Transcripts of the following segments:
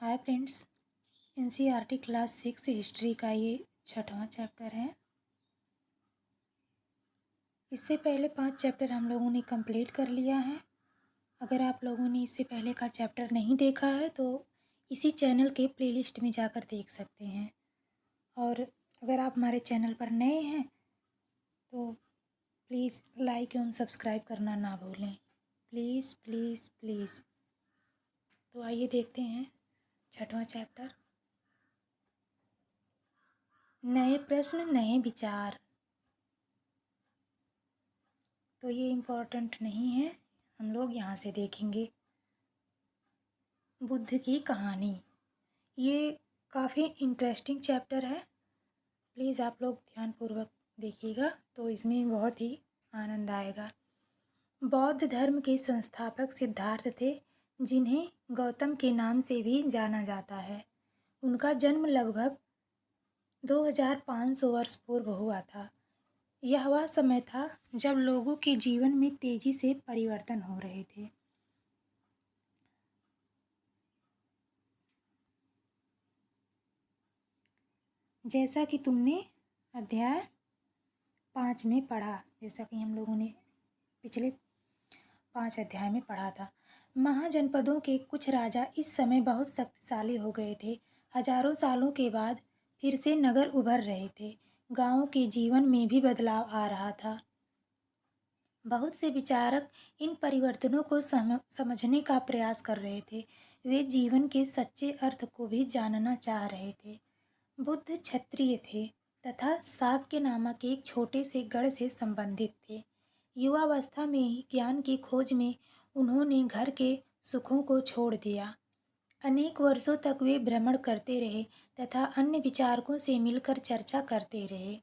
Hi friends. NCERT class 6 history का ये 6वां chapter है। इससे पहले 5 चैप्टर हम लोगों ने कंप्लीट कर लिया है। अगर आप लोगों ने इससे पहले का चैप्टर नहीं देखा है तो इसी चैनल के प्लेलिस्ट में जाकर देख सकते हैं। और अगर आप हमारे चैनल पर नए हैं तो प्लीज़ लाइक एवं सब्सक्राइब करना ना भूलें। Please please please. तो आइए देखते हैं 6वां चैप्टर। नए प्रश्न नए विचार। तो ये इम्पोर्टेंट नहीं है, हम लोग यहाँ से देखेंगे। बुद्ध की कहानी, ये काफ़ी इंटरेस्टिंग चैप्टर है। प्लीज़ आप लोग ध्यानपूर्वक देखिएगा तो इसमें बहुत ही आनंद आएगा। बौद्ध धर्म के संस्थापक सिद्धार्थ थे, जिन्हें गौतम के नाम से भी जाना जाता है। उनका जन्म लगभग 2500 वर्ष पूर्व हुआ था। यह वह समय था जब लोगों के जीवन में तेजी से परिवर्तन हो रहे थे। जैसा कि तुमने अध्याय 5 में पढ़ा, जैसा कि हम लोगों ने पिछले 5 अध्याय में पढ़ा था, महाजनपदों के कुछ राजा इस समय बहुत शक्तिशाली हो गए थे। हजारों सालों के बाद फिर से नगर उभर रहे थे। गांवों के जीवन में भी बदलाव आ रहा था। बहुत से विचारक इन परिवर्तनों को समझने का प्रयास कर रहे थे। वे जीवन के सच्चे अर्थ को भी जानना चाह रहे थे। बुद्ध क्षत्रिय थे तथा शाक्य नामक एक छोटे से गढ़ से संबंधित थे। युवावस्था में ही ज्ञान की खोज में उन्होंने घर के सुखों को छोड़ दिया। अनेक वर्षों तक वे भ्रमण करते रहे तथा अन्य विचारकों से मिलकर चर्चा करते रहे।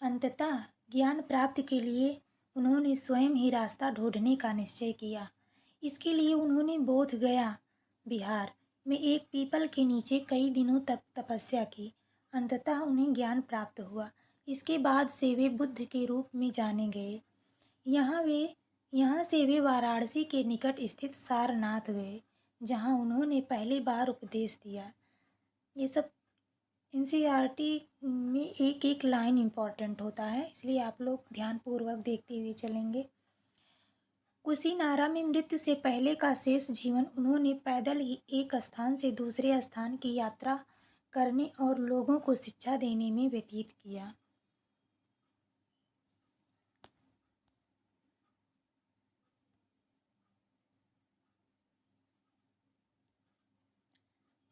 अंततः ज्ञान प्राप्ति के लिए उन्होंने स्वयं ही रास्ता ढूंढने का निश्चय किया। इसके लिए उन्होंने बोध गया बिहार में एक पीपल के नीचे कई दिनों तक तपस्या की। अंततः उन्हें ज्ञान प्राप्त हुआ। इसके बाद से वे बुद्ध के रूप में जाने गए। यहाँ से वे वाराणसी के निकट स्थित सारनाथ गए, जहाँ उन्होंने पहली बार उपदेश दिया। ये सब एनसीईआरटी में एक एक लाइन इम्पॉर्टेंट होता है, इसलिए आप लोग ध्यानपूर्वक देखते हुए चलेंगे। कुशीनारा में मृत्यु से पहले का शेष जीवन उन्होंने पैदल ही एक स्थान से दूसरे स्थान की यात्रा करने और लोगों को शिक्षा देने में व्यतीत किया।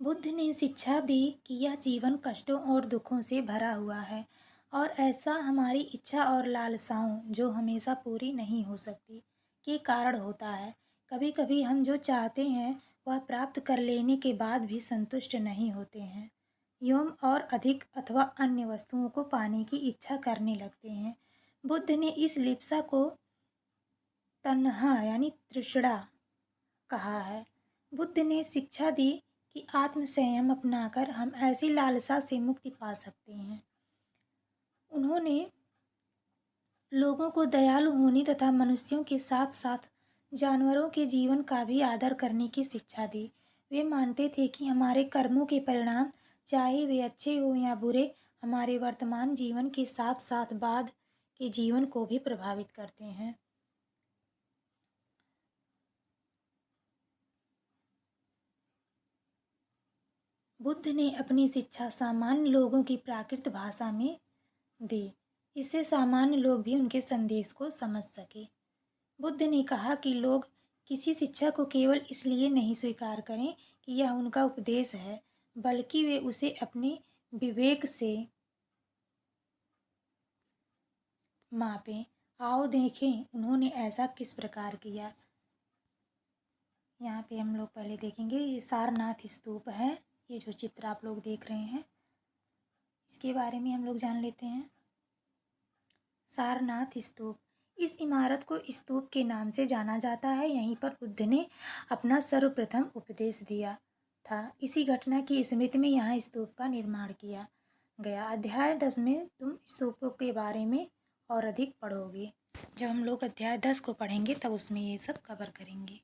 बुद्ध ने शिक्षा दी कि यह जीवन कष्टों और दुखों से भरा हुआ है और ऐसा हमारी इच्छा और लालसाओं, जो हमेशा पूरी नहीं हो सकती, के कारण होता है। कभी कभी हम जो चाहते हैं वह प्राप्त कर लेने के बाद भी संतुष्ट नहीं होते हैं एवं और अधिक अथवा अन्य वस्तुओं को पाने की इच्छा करने लगते हैं। बुद्ध ने इस लिप्सा को तन्हा यानी तृष्णा कहा है। बुद्ध ने शिक्षा दी कि आत्म संयम अपनाकर हम ऐसी लालसा से मुक्ति पा सकते हैं। उन्होंने लोगों को दयालु होने तथा मनुष्यों के साथ साथ जानवरों के जीवन का भी आदर करने की शिक्षा दी। वे मानते थे कि हमारे कर्मों के परिणाम, चाहे वे अच्छे हो या बुरे, हमारे वर्तमान जीवन के साथ साथ बाद के जीवन को भी प्रभावित करते हैं। बुद्ध ने अपनी शिक्षा सामान्य लोगों की प्राकृत भाषा में दी। इससे सामान्य लोग भी उनके संदेश को समझ सके। बुद्ध ने कहा कि लोग किसी शिक्षा को केवल इसलिए नहीं स्वीकार करें कि यह उनका उपदेश है, बल्कि वे उसे अपने विवेक से मापें। आओ देखें उन्होंने ऐसा किस प्रकार किया। यहाँ पे हम लोग पहले देखेंगे, ये सारनाथ स्तूप है। ये जो चित्र आप लोग देख रहे हैं, इसके बारे में हम लोग जान लेते हैं। सारनाथ स्तूप, इस इमारत को स्तूप के नाम से जाना जाता है। यहीं पर बुद्ध ने अपना सर्वप्रथम उपदेश दिया था। इसी घटना की स्मृति में यहाँ स्तूप का निर्माण किया गया। अध्याय 10 में तुम स्तूपों के बारे में और अधिक पढ़ोगे। जब हम लोग अध्याय 10 को पढ़ेंगे तब उसमें ये सब कवर करेंगे।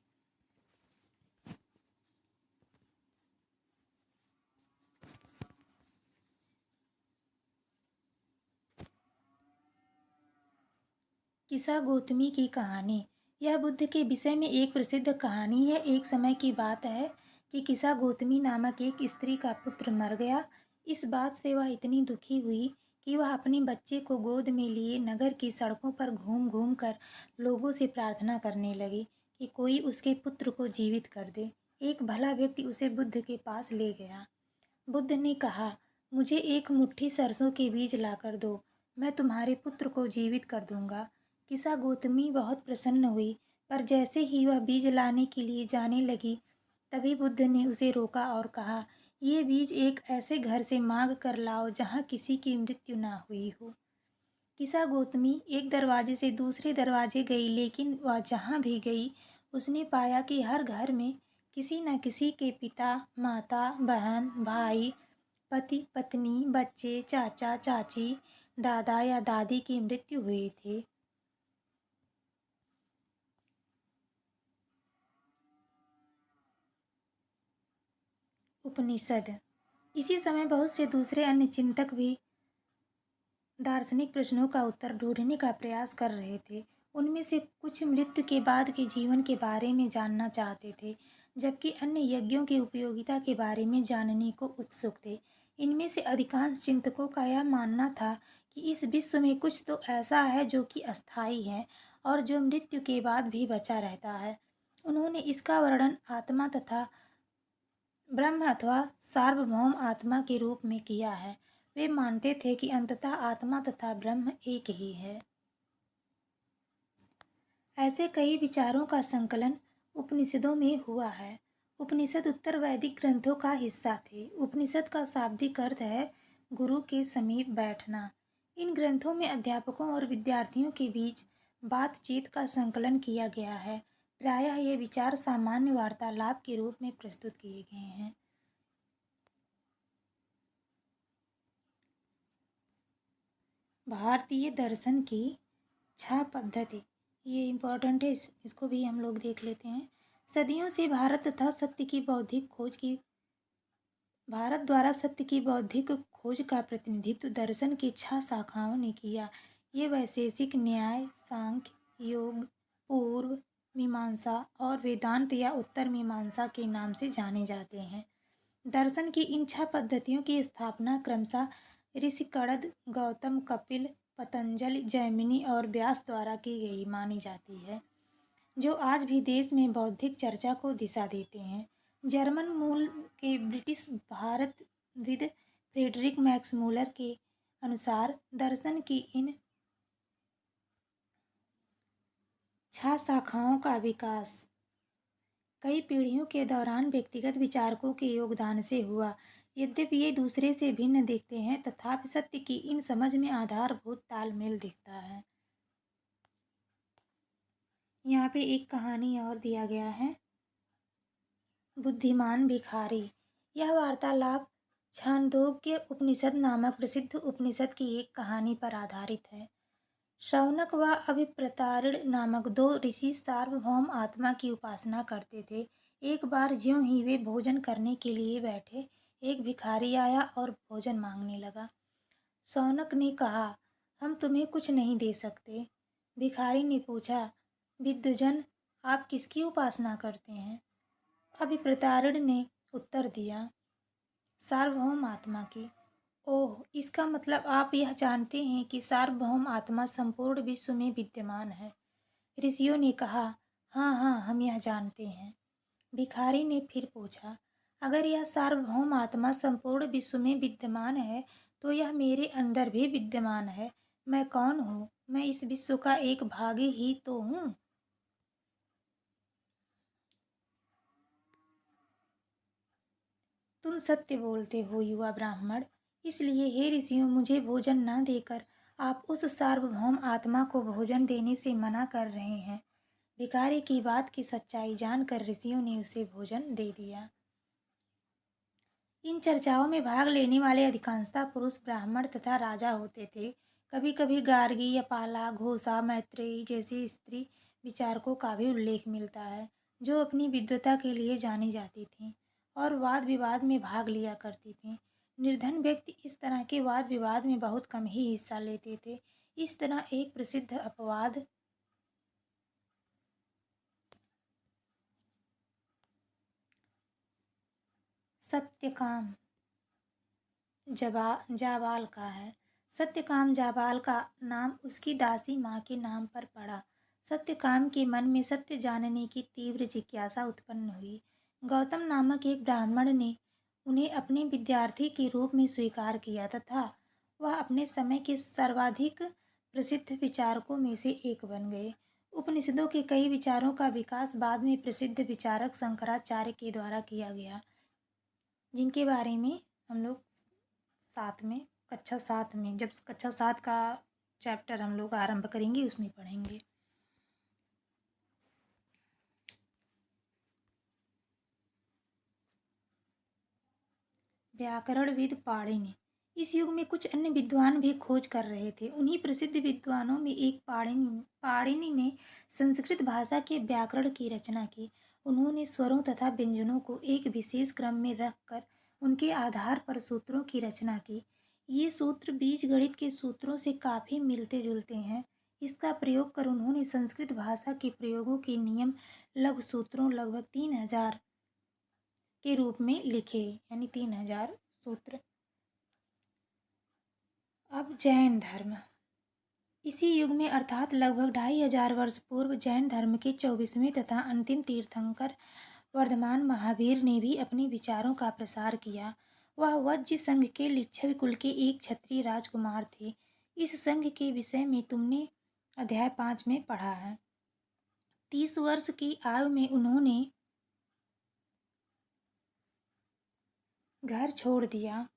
किस्सा गौतमी की कहानी। यह बुद्ध के विषय में एक प्रसिद्ध कहानी है। एक समय की बात है कि किस्सा गौतमी नामक एक स्त्री का पुत्र मर गया। इस बात से वह इतनी दुखी हुई कि वह अपने बच्चे को गोद में लिए नगर की सड़कों पर घूम घूम कर लोगों से प्रार्थना करने लगी कि कोई उसके पुत्र को जीवित कर दे। एक भला व्यक्ति उसे बुद्ध के पास ले गया। बुद्ध ने कहा, मुझे एक मुट्ठी सरसों के बीज लाकर दो, मैं तुम्हारे पुत्र को जीवित कर दूंगा। किस्सा गौतमी बहुत प्रसन्न हुई, पर जैसे ही वह बीज लाने के लिए जाने लगी, तभी बुद्ध ने उसे रोका और कहा, ये बीज एक ऐसे घर से मांग कर लाओ जहाँ किसी की मृत्यु ना हुई हो। किस्सा गौतमी एक दरवाजे से दूसरे दरवाजे गई, लेकिन वह जहाँ भी गई उसने पाया कि हर घर में किसी न किसी के पिता, माता, बहन, भाई, पति, पत्नी, बच्चे, चाचा, चाची, दादा या दादी की मृत्यु हुई थी। उपनिषद। इसी समय बहुत से दूसरे अन्य चिंतक भी दार्शनिक प्रश्नों का उत्तर ढूंढने का प्रयास कर रहे थे। उनमें से कुछ मृत्यु के बाद के जीवन के बारे में जानना चाहते थे, जबकि अन्य यज्ञों की उपयोगिता के बारे में जानने को उत्सुक थे। इनमें से अधिकांश चिंतकों का यह मानना था कि इस विश्व में कुछ तो ऐसा है जो कि अस्थायी है और जो मृत्यु के बाद भी बचा रहता है। उन्होंने इसका वर्णन आत्मा तथा ब्रह्म अथवा सार्वभौम आत्मा के रूप में किया है। वे मानते थे कि अंततः आत्मा तथा ब्रह्म एक ही है। ऐसे कई विचारों का संकलन उपनिषदों में हुआ है। उपनिषद उत्तर वैदिक ग्रंथों का हिस्सा थे। उपनिषद का शाब्दिक अर्थ है गुरु के समीप बैठना। इन ग्रंथों में अध्यापकों और विद्यार्थियों के बीच बातचीत का संकलन किया गया है। प्रायः ये विचार सामान्य वार्तालाप के रूप में प्रस्तुत किए गए हैं। भारतीय दर्शन की छह पद्धति, ये इम्पोर्टेंट है, इसको भी हम लोग देख लेते हैं। सदियों से भारत द्वारा सत्य की बौद्धिक खोज का प्रतिनिधित्व दर्शन की छह शाखाओं ने किया। ये वैशेषिक न्याय, सांख्य, योग, पूर्व मीमांसा और वेदांत या उत्तर मीमांसा के नाम से जाने जाते हैं। दर्शन की इन छह पद्धतियों की स्थापना क्रमशः ऋषि कणद, गौतम, कपिल, पतंजलि, जैमिनी और व्यास द्वारा की गई मानी जाती है, जो आज भी देश में बौद्धिक चर्चा को दिशा देते हैं। जर्मन मूल के ब्रिटिश भारतविद फ्रेडरिक मैक्स मूलर के अनुसार दर्शन की इन छह शाखाओं का विकास कई पीढ़ियों के दौरान व्यक्तिगत विचारकों के योगदान से हुआ। यद्यपि ये दूसरे से भिन्न दिखते हैं, तथापि सत्य की इन समझ में आधारभूत तालमेल दिखता है। यहाँ पे एक कहानी और दिया गया है, बुद्धिमान भिखारी। यह वार्तालाप छांदोग्य उपनिषद नामक प्रसिद्ध उपनिषद की एक कहानी पर आधारित है। शौनक व अभिप्रतारिण नामक दो ऋषि सार्वभौम आत्मा की उपासना करते थे। एक बार ज्यों ही वे भोजन करने के लिए बैठे, एक भिखारी आया और भोजन मांगने लगा। शौनक ने कहा, हम तुम्हें कुछ नहीं दे सकते। भिखारी ने पूछा, विद्वजन, आप किसकी उपासना करते हैं? अभिप्रतारिण ने उत्तर दिया, सार्वभौम आत्मा की। ओह, इसका मतलब आप यह जानते हैं कि सार्वभौम आत्मा संपूर्ण विश्व में विद्यमान है। ऋषियों ने कहा, हाँ हाँ, हम यह जानते हैं। भिखारी ने फिर पूछा, अगर यह सार्वभौम आत्मा संपूर्ण विश्व में विद्यमान है, तो यह मेरे अंदर भी विद्यमान है। मैं कौन हूँ? मैं इस विश्व का एक भाग ही तो हूँ। तुम सत्य बोलते हो युवा ब्राह्मण, इसलिए हे ऋषियों, मुझे भोजन न देकर आप उस सार्वभौम आत्मा को भोजन देने से मना कर रहे हैं। भिखारी की बात की सच्चाई जानकर ऋषियों ने उसे भोजन दे दिया। इन चर्चाओं में भाग लेने वाले अधिकांशतः पुरुष ब्राह्मण तथा राजा होते थे। कभी कभी गार्गी या पाला घोषा मैत्रेयी जैसे स्त्री विचारकों का भी उल्लेख मिलता है, जो अपनी विद्वता के लिए जानी जाती थीं और वाद विवाद में भाग लिया करती थीं। निर्धन व्यक्ति इस तरह के वाद विवाद में बहुत कम ही हिस्सा लेते थे। इस तरह एक प्रसिद्ध अपवाद सत्यकाम जाबाल का है। सत्यकाम जाबाल का नाम उसकी दासी माँ के नाम पर पड़ा। सत्यकाम के मन में सत्य जानने की तीव्र जिज्ञासा उत्पन्न हुई। गौतम नामक एक ब्राह्मण ने उन्हें अपने विद्यार्थी के रूप में स्वीकार किया तथा वह अपने समय के सर्वाधिक प्रसिद्ध विचारकों में से एक बन गए। उपनिषदों के कई विचारों का विकास बाद में प्रसिद्ध विचारक शंकराचार्य के द्वारा किया गया, जिनके बारे में हम लोग साथ में कक्षा सात में जब कक्षा सात का चैप्टर हम लोग आरंभ करेंगे उसमें पढ़ेंगे। व्याकरणविद पाणिनि। इस युग में कुछ अन्य विद्वान भी खोज कर रहे थे। उन्हीं प्रसिद्ध विद्वानों में एक पाणिनि ने संस्कृत भाषा के व्याकरण की रचना की। उन्होंने स्वरों तथा व्यंजनों को एक विशेष क्रम में रखकर उनके आधार पर सूत्रों की रचना की। ये सूत्र बीजगणित के सूत्रों से काफ़ी मिलते जुलते हैं। इसका प्रयोग कर उन्होंने संस्कृत भाषा के प्रयोगों के नियम लघु सूत्रों लगभग 3000 के रूप में लिखे, यानी 3000 सूत्र। अब जैन धर्म। इसी युग में अर्थात लगभग 2500 वर्ष पूर्व जैन धर्म के 24वें तथा अंतिम तीर्थंकर वर्धमान महावीर ने भी अपने विचारों का प्रसार किया। वह वज्र संघ के लिच्छवि कुल के एक क्षत्रिय राजकुमार थे। इस संघ के विषय में तुमने अध्याय 5 में पढ़ा है। 30 वर्ष की आयु में उन्होंने घर छोड़ दिया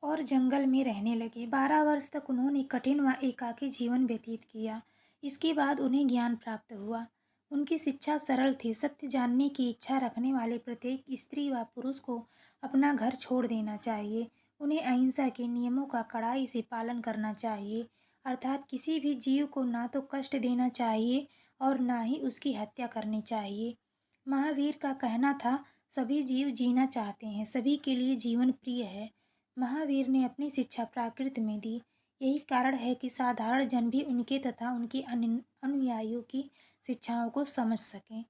और जंगल में रहने लगे। 12 वर्ष तक उन्होंने कठिन व एकाकी जीवन व्यतीत किया। इसके बाद उन्हें ज्ञान प्राप्त हुआ। उनकी शिक्षा सरल थी। सत्य जानने की इच्छा रखने वाले प्रत्येक स्त्री व पुरुष को अपना घर छोड़ देना चाहिए। उन्हें अहिंसा के नियमों का कड़ाई से पालन करना चाहिए, अर्थात किसी भी जीव को ना तो कष्ट देना चाहिए और ना ही उसकी हत्या करनी चाहिए। महावीर का कहना था, सभी जीव जीना चाहते हैं, सभी के लिए जीवन प्रिय है। महावीर ने अपनी शिक्षा प्राकृत में दी। यही कारण है कि साधारण जन भी उनके तथा उनके अनुयायियों की शिक्षाओं को समझ सकें।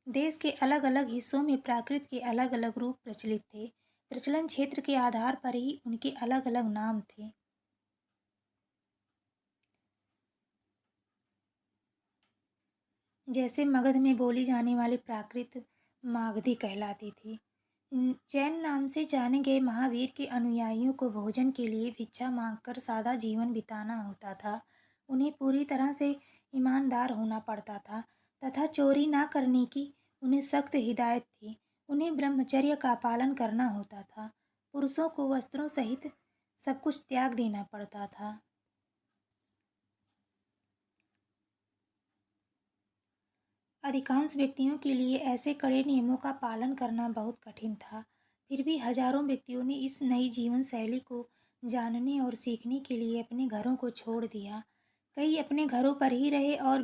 देश के अलग अलग हिस्सों में प्राकृत के अलग अलग रूप प्रचलित थे। प्रचलन क्षेत्र के आधार पर ही उनके अलग अलग नाम थे। जैसे मगध में बोली जाने वाली प्राकृत मागधी कहलाती थी। जैन नाम से जाने गए महावीर के अनुयायियों को भोजन के लिए भिक्षा मांगकर सादा जीवन बिताना होता था। उन्हें पूरी तरह से ईमानदार होना पड़ता था तथा चोरी ना करने की उन्हें सख्त हिदायत थी। उन्हें ब्रह्मचर्य का पालन करना होता था। पुरुषों को वस्त्रों सहित सब कुछ त्याग देना पड़ता था। अधिकांश व्यक्तियों के लिए ऐसे कड़े नियमों का पालन करना बहुत कठिन था। फिर भी हजारों व्यक्तियों ने इस नई जीवन शैली को जानने और सीखने के लिए अपने घरों को छोड़ दिया। कई अपने घरों पर ही रहे और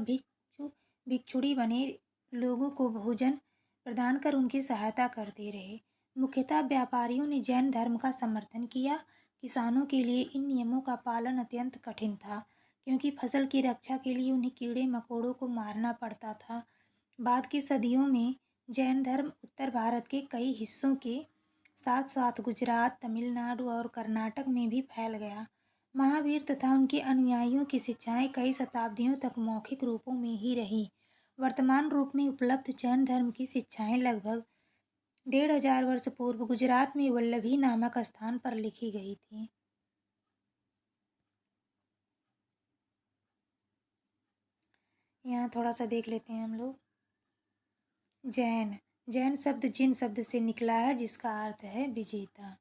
भिक्षुड़ी बने लोगों को भोजन प्रदान कर उनकी सहायता करते रहे। मुख्यतः व्यापारियों ने जैन धर्म का समर्थन किया। किसानों के लिए इन नियमों का पालन अत्यंत कठिन था, क्योंकि फसल की रक्षा के लिए उन्हें कीड़े मकोड़ों को मारना पड़ता था। बाद की सदियों में जैन धर्म उत्तर भारत के कई हिस्सों के साथ साथ गुजरात, तमिलनाडु और कर्नाटक में भी फैल गया। महावीर तथा उनके अनुयायियों की शिक्षाएं कई शताब्दियों तक मौखिक रूपों में ही रही। वर्तमान रूप में उपलब्ध जैन धर्म की शिक्षाएं लगभग 1500 वर्ष पूर्व गुजरात में वल्लभी नामक स्थान पर लिखी गई थी। यहाँ थोड़ा सा देख लेते हैं हम लोग। जैन जैन शब्द जिन शब्द से निकला है, जिसका अर्थ है विजेता।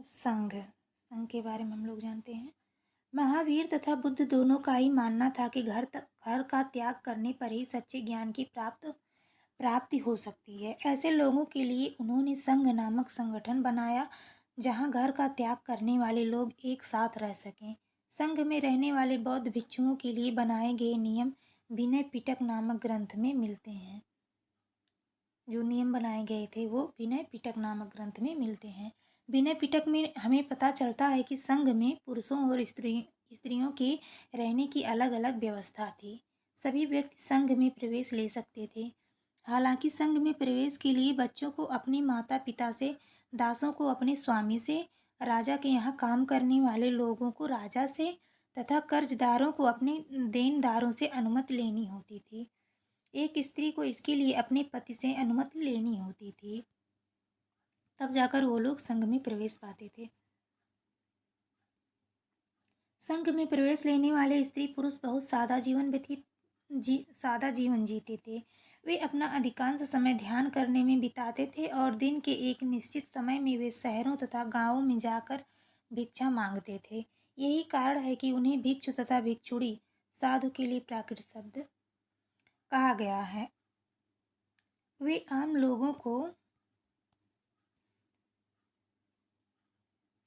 संघ संघ के बारे में हम लोग जानते हैं। महावीर तथा बुद्ध दोनों का ही मानना था कि घर का त्याग करने पर ही सच्चे ज्ञान की प्राप्ति हो सकती है। ऐसे लोगों के लिए उन्होंने संघ नामक संगठन बनाया, जहाँ घर का त्याग करने वाले लोग एक साथ रह सकें। संघ में रहने वाले बौद्ध भिक्षुओं के लिए बनाए गए नियम विनय पिटक नामक ग्रंथ में मिलते हैं। जो नियम बनाए गए थे वो विनय पिटक नामक ग्रंथ में मिलते हैं। विनय पिटक में हमें पता चलता है कि संघ में पुरुषों और स्त्रियों के रहने की अलग अलग व्यवस्था थी। सभी व्यक्ति संघ में प्रवेश ले सकते थे। हालांकि संघ में प्रवेश के लिए बच्चों को अपने माता पिता से, दासों को अपने स्वामी से, राजा के यहाँ काम करने वाले लोगों को राजा से तथा कर्जदारों को अपने देनदारों से अनुमति लेनी होती थी। एक स्त्री को इसके लिए अपने पति से अनुमति लेनी होती थी, तब जाकर वो लोग संघ में प्रवेश पाते थे। संघ में प्रवेश लेने वाले स्त्री पुरुष बहुत सादा जीवन जीते थे। वे अपना अधिकांश समय ध्यान करने में बिताते थे और दिन के एक निश्चित समय में वे शहरों तथा गांवों में जाकर भिक्षा मांगते थे। यही कारण है कि उन्हें भिक्षु तथा भिक्षुड़ी, साधु के लिए प्राकृत शब्द कहा गया है। वे आम लोगों को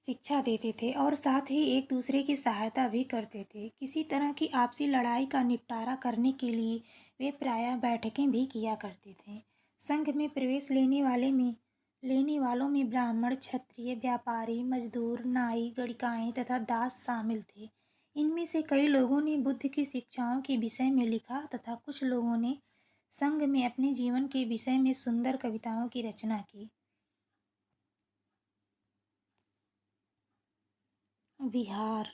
शिक्षा देते थे और साथ ही एक दूसरे की सहायता भी करते थे। किसी तरह की आपसी लड़ाई का निपटारा करने के लिए वे प्रायः बैठकें भी किया करते थे। संघ में प्रवेश लेने वालों में ब्राह्मण, क्षत्रिय, व्यापारी, मजदूर, नाई, गणिकाएँ तथा दास शामिल थे। इनमें से कई लोगों ने बुद्ध की शिक्षाओं के विषय में लिखा तथा कुछ लोगों ने संघ में अपने जीवन के विषय में सुंदर कविताओं की रचना की। विहार।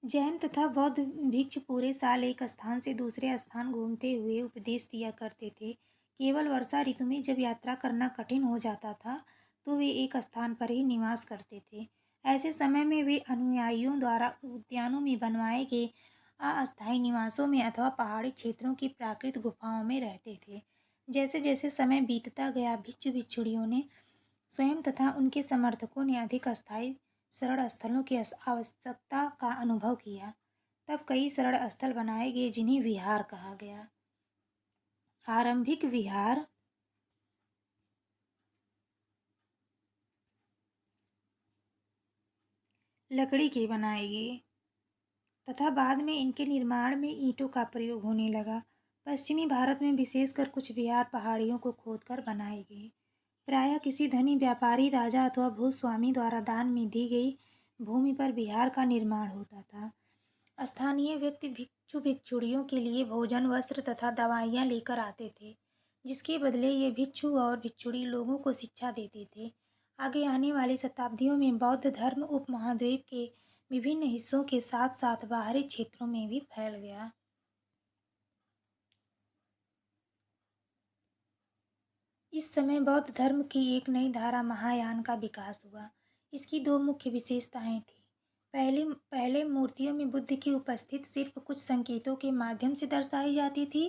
जैन तथा बौद्ध भिक्षु पूरे साल एक स्थान से दूसरे स्थान घूमते हुए उपदेश दिया करते थे। केवल वर्षा ऋतु में जब यात्रा करना कठिन हो जाता था तो वे एक स्थान पर ही निवास करते थे। ऐसे समय में वे अनुयायियों द्वारा उद्यानों में बनवाए गए अस्थायी निवासों में अथवा पहाड़ी क्षेत्रों की प्राकृतिक गुफाओं में रहते थे। जैसे जैसे समय बीतता गया, भिक्षु भिक्षुड़ियों ने स्वयं तथा उनके समर्थकों ने अधिक अस्थायी शरण स्थलों की आवश्यकता का अनुभव किया। तब कई शरण स्थल बनाए गए जिन्हें विहार कहा गया। आरंभिक विहार लकड़ी के बनाए गए तथा बाद में इनके निर्माण में ईंटों का प्रयोग होने लगा। पश्चिमी भारत में विशेषकर कुछ विहार पहाड़ियों को खोदकर बनाए गए। प्रायः किसी धनी व्यापारी, राजा अथवा भूस्वामी द्वारा दान में दी गई भूमि पर विहार का निर्माण होता था। स्थानीय व्यक्ति भिक्षु भिक्षुड़ियों के लिए भोजन, वस्त्र तथा दवाइयाँ लेकर आते थे, जिसके बदले ये भिक्षु और भिक्षुड़ी लोगों को शिक्षा देते थे। आगे आने वाली शताब्दियों में बौद्ध धर्म उपमहाद्वीप के विभिन्न हिस्सों के साथ साथ बाहरी क्षेत्रों में भी फैल गया। इस समय बौद्ध धर्म की एक नई धारा महायान का विकास हुआ। इसकी दो मुख्य विशेषताएं थीं। पहले मूर्तियों में बुद्ध की उपस्थिति सिर्फ कुछ संकेतों के माध्यम से दर्शाई जाती थी।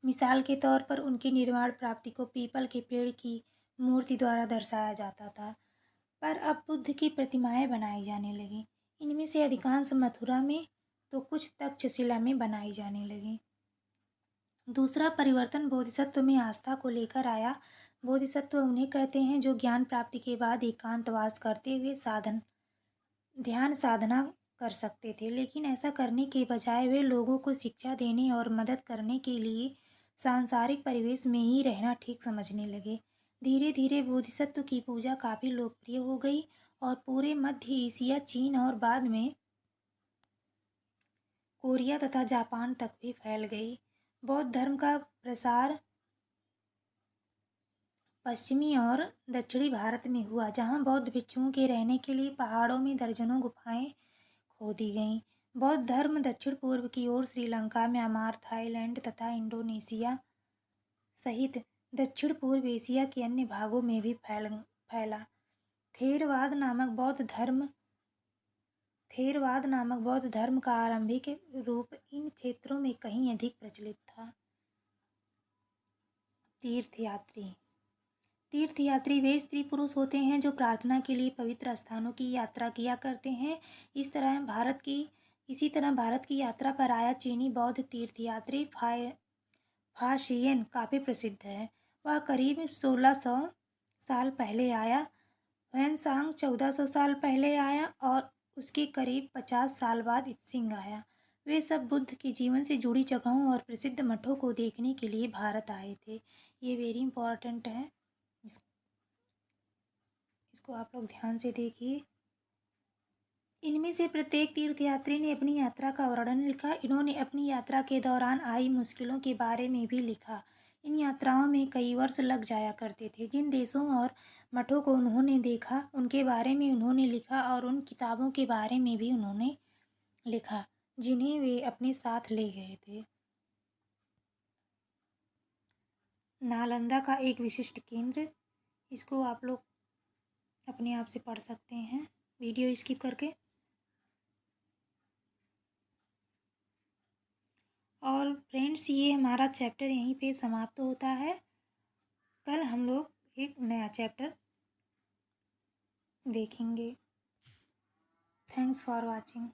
मिसाल के तौर पर उनकी निर्वाण प्राप्ति को पीपल के पेड़ की मूर्ति द्वारा दर्शाया जाता था। पर अब बुद्ध की प्रतिमाएं बनाई जाने लगीं। इनमें से अधिकांश मथुरा में तो कुछ तक्षशिला में बनाई जाने लगीं। दूसरा परिवर्तन बोधिसत्व में आस्था को लेकर आया। बोधिसत्व उन्हें कहते हैं जो ज्ञान प्राप्ति के बाद एकांतवास करते हुए ध्यान साधना कर सकते थे, लेकिन ऐसा करने के बजाय वे लोगों को शिक्षा देने और मदद करने के लिए सांसारिक परिवेश में ही रहना ठीक समझने लगे। धीरे धीरे बोधिसत्व की पूजा काफ़ी लोकप्रिय हो गई और पूरे मध्य एशिया, चीन और बाद में कोरिया तथा जापान तक भी फैल गई। बौद्ध धर्म का प्रसार पश्चिमी और दक्षिणी भारत में हुआ, जहाँ बौद्ध भिक्षुओं के रहने के लिए पहाड़ों में दर्जनों गुफाएं खोदी गईं। बौद्ध धर्म दक्षिण पूर्व की ओर श्रीलंका, म्यांमार, थाईलैंड तथा इंडोनेशिया सहित दक्षिण पूर्व एशिया के अन्य भागों में भी फैला। थेरवाद नामक बौद्ध धर्म का आरंभिक रूप इन क्षेत्रों में कहीं अधिक प्रचलित था। तीर्थयात्री वे स्त्री पुरुष होते हैं जो प्रार्थना के लिए पवित्र स्थानों की यात्रा किया करते हैं। इसी तरह भारत की यात्रा पर आया चीनी बौद्ध तीर्थयात्री फाशियन काफ़ी प्रसिद्ध है। वह करीब 1600 साल पहले आया। ह्वेनसांग 1400 साल पहले आया और उसके करीब 50 साल बाद इत्सिंग आया। वे सब बुद्ध के जीवन से जुड़ी जगहों और प्रसिद्ध मठों को देखने के लिए भारत आए थे। ये वेरी इंपॉर्टेंट है, इसको आप लोग ध्यान से देखिए। इनमें से प्रत्येक तीर्थयात्री ने अपनी यात्रा का वर्णन लिखा। इन्होंने अपनी यात्रा के दौरान आई मुश्किलों के बारे में भी लिखा। इन यात्राओं में कई वर्ष लग जाया करते थे। जिन देशों और मठों को उन्होंने देखा उनके बारे में उन्होंने लिखा और उन किताबों के बारे में भी उन्होंने लिखा जिन्हें वे अपने साथ ले गए थे। नालंदा का एक विशिष्ट केंद्र, इसको आप लोग अपने आप से पढ़ सकते हैं वीडियो स्किप करके। और फ्रेंड्स, ये हमारा चैप्टर यहीं पे समाप्त होता है। कल हम लोग एक नया चैप्टर देखेंगे। Thanks for watching.